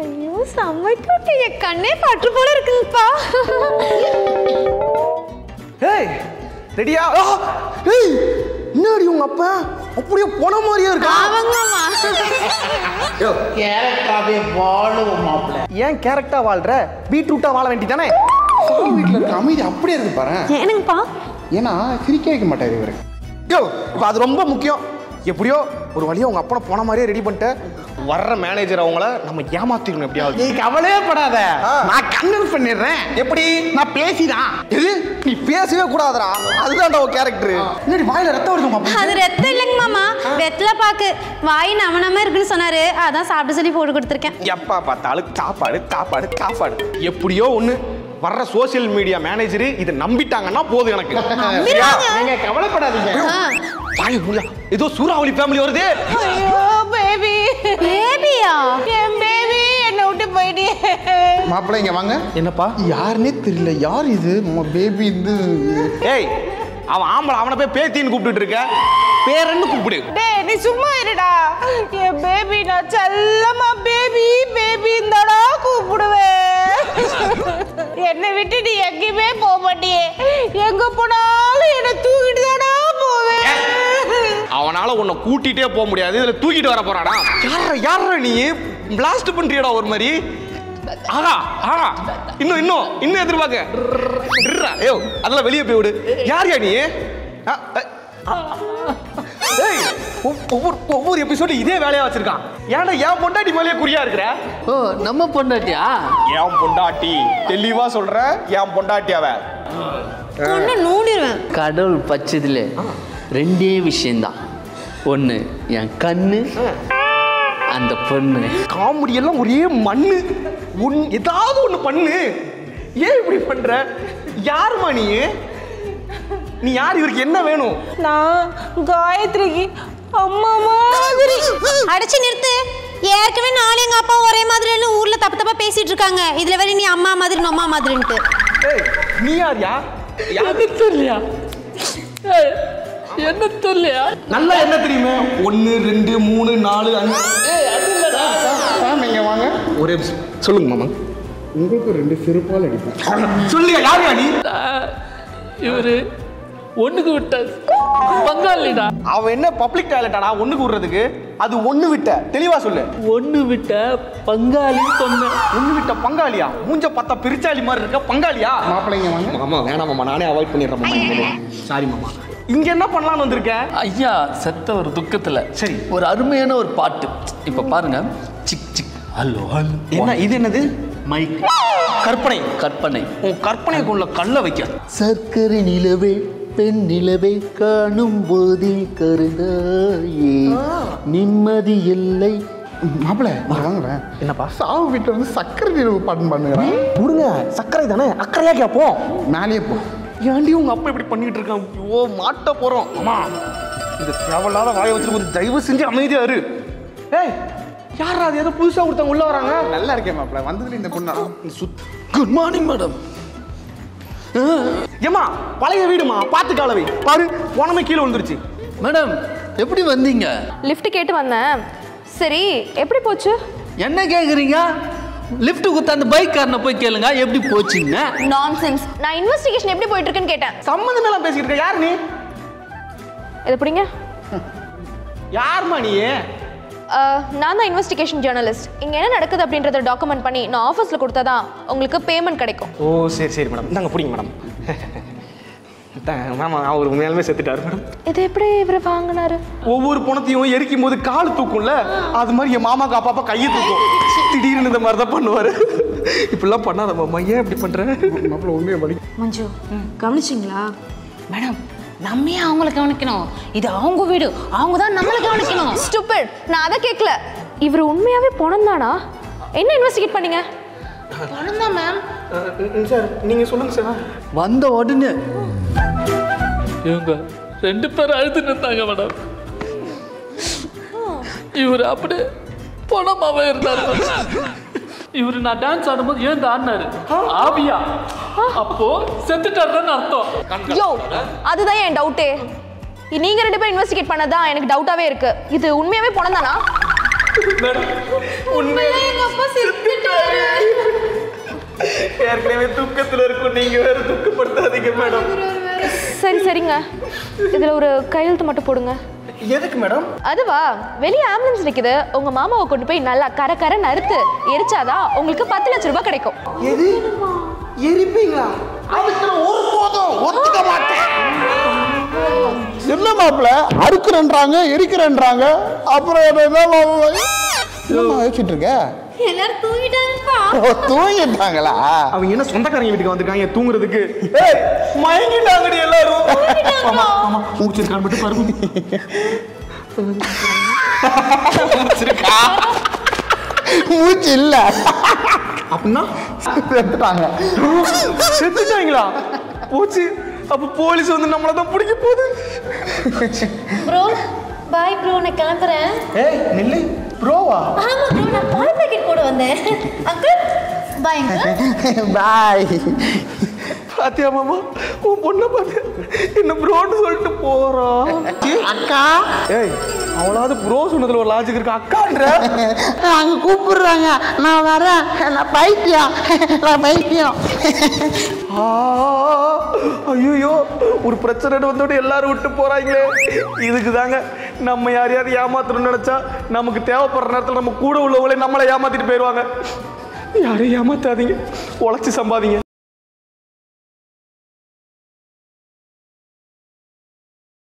ஐயோ சமைக்கிட்டு என் கண்ணே பற்று போல இருக்குப்பா. ஏய் ரெடியா? ஏய் என்னடி உங்க அப்பா அப்படியே போன மாதிரியே இருக்கா? ஆமாங்கம்மா. யோ கேரக்டராவே வாழும் மாப்ள. ஏன் கேரக்டா வாழ்ற? பீட்ரூட்டா வாழ வேண்டியதானே? வீட்டில் இருக்க அமைதி அப்படியே இருக்கு பாரு. ஏனுங்கப்பா? ஏன்னா சிரிக்க வைக்க மாட்டாரு இவரு. யோ இப்போ அது ரொம்ப முக்கியம். எப்படியோ ஒரு வழியா உங்க அப்பனை போன மாதிரியே ரெடி பண்ணிட்டு வர்ற மேனேஜர் அவங்கள நம்ம ஏமாத்திக்கணும் எப்படியாவது. நீ கவலையே படாத, நான் கன்வின்ஸ் பண்ணிடுறேன். எப்படி? நான் பேசிதான். எது? நீ பேசவே கூடாதுடா, அதுதான்டா உன் கேரக்டர். என்னடி வாயில ரத்தம் வருது? அது ரத்தம் இல்லைங்க மாமா, வெத்தலை பாக்கு. வாய் நம்ம இருக்குன்னு சொன்னாரு, அதான் சாப்பிட்டு சொல்லி போட்டு கொடுத்துருக்கேன். எப்பா பார்த்தாலும் சாப்பாடு சாப்பாடு சாப்பாடு. எப்படியோ ஒண்ணு வர்ற சோசியல் மீடியா மேனேஜர் இதை நம்பிட்டாங்கன்னா போதும் எனக்கு. நீங்க கவலைப்படாதீங்க. ஏதோ சூறாவளி ஃபேமிலி வருது. ஐயோ பேபி. பேபியா? என் பேபி என்ன விட்டு போயிட்டே. மாப்பிள்ளை இங்க வாங்க. என்னப்பா? யாருன்னே தெரியல. யார் இது? பேபி இது. ஏய் அவன் ஆம்பளை, அவனை போய் பேத்தின்னு கூப்பிட்டு இருக்க. பேரன்னு கூப்பிடு. டேய் நீ சும்மா இருடா. என் பேபி நான் செல்லமா பேபி பேபி இந்தடா கூப்பிடுவேன். என்னை விட்டு நீ எங்கேயுமே போக மாட்டியே. எங்க போனாலும் என்னை தூக்கிட்டு தானா போவேன். அவனால உன்னை கூட்டிட்டே போக முடியாது, இதுல தூக்கிட்டு வர போறாடா. யார நீ பிளாஸ்ட் பண்றியடா ஒரு மாதிரி. ஆகா ஆகா இன்னும் எதிர்பார்க்க. ஏய் அதெல்லாம் வெளியே போய் விடு. யார் நீ? ஒவ்வொரு எபிசோடு இதே வேலையா வச்சிருக்கான். ஏன்டா என் பொண்டாட்டி மேலேயே குறியா இருக்கிற? ஓ நம்ம பொண்டாட்டியா? என் பொண்டாட்டி தெளிவா சொல்ற. என் பொண்டாட்டி அவ நூடிடுவேன். கடவுள் பச்சதுல ரெண்டே விஷயம்தான். ஒன்று என் கண்ணு, அந்த பொண்ணு. காமெடி எல்லாம் ஒரே மண்ணு. ஏதாவது ஒண்ணு பண்ணு. ஏன் இப்படி பண்ற? யாருமா நீ? நீ யார்? இவருக்கு என்ன வேணும்? நான் காயத்ரிக்கு அம்மா மாதிரி. அடிச்சு நிறுத்து. ஏற்கனவே நானும் எங்க அப்பா ஒரே மாதிரி ஊர்ல தப்பா பேசிட்டு இருக்காங்க. இதுல வேற நீ அம்மா மாதிரி நொம்மா மாதிரின்ட்டு. ஏய் நீ யார்யா? யாரு தெரியலையா? என்ன தெரியலையா? நல்லா என்ன தெரியுமே? 1 2 3 4 5. நீங்க வாங்க. ஒரே சொல்லுங்க மாமா. உங்களுக்கு 2 செருப்பால் அடிப்பேன். சொல்லுங்க யார்யா நீ? இவரு ஒண்ணுக்கு விட்ட பங்காளிடா. அவன் என்ன பப்ளிக் டாய்லெட்டாடா ஒண்ணுக்கு விடுறதுக்கு? அது ஒண்ணு விட்ட. தெளிவா சொல்லு. ஒண்ணு விட்ட பங்காளி சொன்ன. ஒண்ணு விட்ட பங்காளியா? மூஞ்ச பார்த்தா பிரிச்சாலி மாதிரி இருக்க. பங்காளியா? மாப்பிள்ளைங்க வாங்க. மாமா வேணாம் மாமா, நானே அவாய்ட் பண்ணிடுறேன் மாமா. சாரி மாமா. இங்க என்ன பண்ணலாம்னு வந்திருக்க? ஐயா செத்த ஒரு துக்கத்துல சரி ஒரு அருமையான ஒரு பாட்டு. இப்ப பாருங்க. Sick sick hello hello. என்ன இது? என்னது? மைக். கற்பனை. கற்பனை. உன் கற்பனைக்குள்ள கல்ல வைக்க. சர்க்கரை நிலவே பெண் நிலவை காணும் போதே கருதாயே நிம்மதி இல்லை. மாப்பிள்ளை வாங்க. என்னப்பா? சாவு வீட்டில் வந்து சக்கரை நிலவு பாட்டு பண்ணுங்கிறேன். விடுங்க, சர்க்கரை தானே, அக்கறையா கேட்போம். மேலேயே போ. ஏன்டி உங்க அப்பா இப்படி பண்ணிட்டு இருக்கான்? ஐயோ மாட்ட போறோம். அம்மா இந்த தேவையில்லாத வாயை வச்சு கொஞ்சம் தயவு செஞ்சு அமைதியா இரு. ஏய் யாரா அது? ஏதோ புதுசா ஒருத்தவங்க உள்ள வராங்க. நல்லா இருக்கேன் மாப்பிள்ளை. வந்ததுல இந்த பொண்ணா? Good morning madam. ஏமா பழைய வீடுமா, பாத்து காலவை பாரு. போனமே கீழே விழுந்துருச்சு. மேடம் எப்படி வந்தீங்க? லிஃப்ட் கேட்டு வந்தேன். சரி எப்படி போச்சு? என்ன கேக்குறீங்க? லிஃப்ட் குத்த அந்த பைக் காரனை போய் கேளுங்க எப்படி போச்சுங்க. நான்சென்ஸ். நான் இன்வெஸ்டிகேஷன் எப்படி போயிட்டு இருக்குன்னு கேட்டேன். சம்மந்தம் எல்லாம் பேசிட்டு இருக்க. யார் நீ? இது புடிங்க. யாருமா நீ? நான் தான் இன்வெஸ்டிகேஷன் ஜேர்னலிஸ்ட். இங்கே என்ன நடக்குது அப்படின்றத டாக்குமெண்ட் பண்ணி நான் ஆஃபீஸில் கொடுத்தாதான் உங்களுக்கு பேமெண்ட் கிடைக்கும். ஓ சரி சரி மேடம், இந்தாங்க பிடிங்க மேடம். மேம் அவர் உண்மையாலுமே செத்துட்டாரு மேடம். இது எப்படி இவர் வாங்கினாரு? ஒவ்வொரு பணத்தையும் எரிக்கும் போது கால் தூக்கும்ல, அது மாதிரி என் மாமாக்கு அப்பா கையை தூக்கும். திடீர்னு இந்த மாதிரி தான் பண்ணுவாரு. இப்படிலாம் பண்ணாத மாமா, ஏன் இப்படி பண்ற? மாப்பிள்ளை உண்மையை படி. மஞ்சு கவனிச்சிங்களா? மேடம் நம்ம ஏன் அவங்கள கவனிக்கணும்? இது அவங்க வீடு, அவங்க தான் நம்மளை கவனிக்கணும். ஸ்டூபிட். நான் அதை கேட்கல. இவர் உண்மையாவே பணம் தானா? என்ன இன்வெஸ்டிகேட் பண்ணீங்க? பணம் தான் மேம். சார் நீங்க சொல்லுங்க சார். வந்த உடனே இவங்க 2 பேரும் அழுது நின்றாங்க மேடம். இவர் அப்படியே பணமாவே இருந்தார். இவரு நான் டான்ஸ் ஆடும்போது ஏன் ஆடினாரு? ஆவியா? அப்போ செத்துட்டாருன்னு அர்த்தம். யோ அதுதான் என் டவுட்டே. நீங்க 2 பேரும் இன்வெஸ்டிகேட் பண்ணதான் எனக்கு டவுட்டாவே இருக்கு. இது உண்மையாவே பணம் தானா? உண்மையா எங்க அப்பா செத்து ஏற்கனவே துக்கத்துல இருக்கும், நீங்க வேற துக்கப்படுத்தாதீங்க மேடம். சரி சரிங்க, இதுல ஒரு கையெழுத்து மட்டும் போடுங்க. எதுக்கு மேடம்? அதுவா, வெளியே ஆம்புலன்ஸ் நிக்குது, உங்க மாமாவை கொண்டு போய் நல்லா கரன்னு அறுத்து எரிச்சாதான் உங்களுக்கு 10 லட்சம் ரூபாய் கிடைக்கும். எது எரிப்பீங்களா? அதுக்கு ஒரு போதும் ஒத்துக்க மாட்டேன். என்ன மாப்பிள்ள அறுக்குறேன்றாங்க எரிக்கிறேன்றாங்க, அப்புறம் என்ன யோசிச்சுட்டு இருக்க? எல்லாரும் தூங்கிட்டாங்கப்பா. தூங்கிட்டாங்களா? அவங்க என்ன சொந்தக்காரங்க வீட்டுக்கு வந்திருக்காங்க தூங்குறதுக்கு? மயங்கிட்டாங்கடி எல்லாரும். மூச்சிருக்கான்னு மட்டும் பாருங்க. மூச்சு இல்ல அப்படின்னா செத்துட்டாங்க. செத்துட்டாங்களா? போச்சு. அப்ப போலீஸ் வந்து நம்மள தான் பிடிக்க போகுது. ப்ரோ பாய் ப்ரோ, நான் கிளம்புறேன். ஏய் நில்லு. ப்ரோவா? ஆமா ப்ரோ, நான் பால் பாக்கெட் போட வந்தேன். Uncle bye uncle. பாய். பாத்தியா மாமா, உன் பொண்ணை பார்த்து என்ன ப்ரோன்னு சொல்லிட்டு போறான். அக்கா ஏய், அவளாவது ப்ரோ சொன்னதுல ஒரு லாஜிக் இருக்கு. அக்கான்ற அங்க கூப்பிடுறாங்க, நான் வரேன், நான் பைத்தியம். ஐயோ, ஒரு பிரச்சனை வந்தோட எல்லாரும் விட்டு போறாங்களே. இதுக்கு தாங்க நம்ம யாரையாவது ஏமாத்தணும்னு நினைச்சா நமக்கு தேவைப்படுற நேரத்தில் நம்ம கூட உள்ளவங்களே நம்மளை ஏமாத்திட்டு போயிடுவாங்க. யாரையும் ஏமாத்தாதீங்க, உழைச்சி சம்பாதிங்க.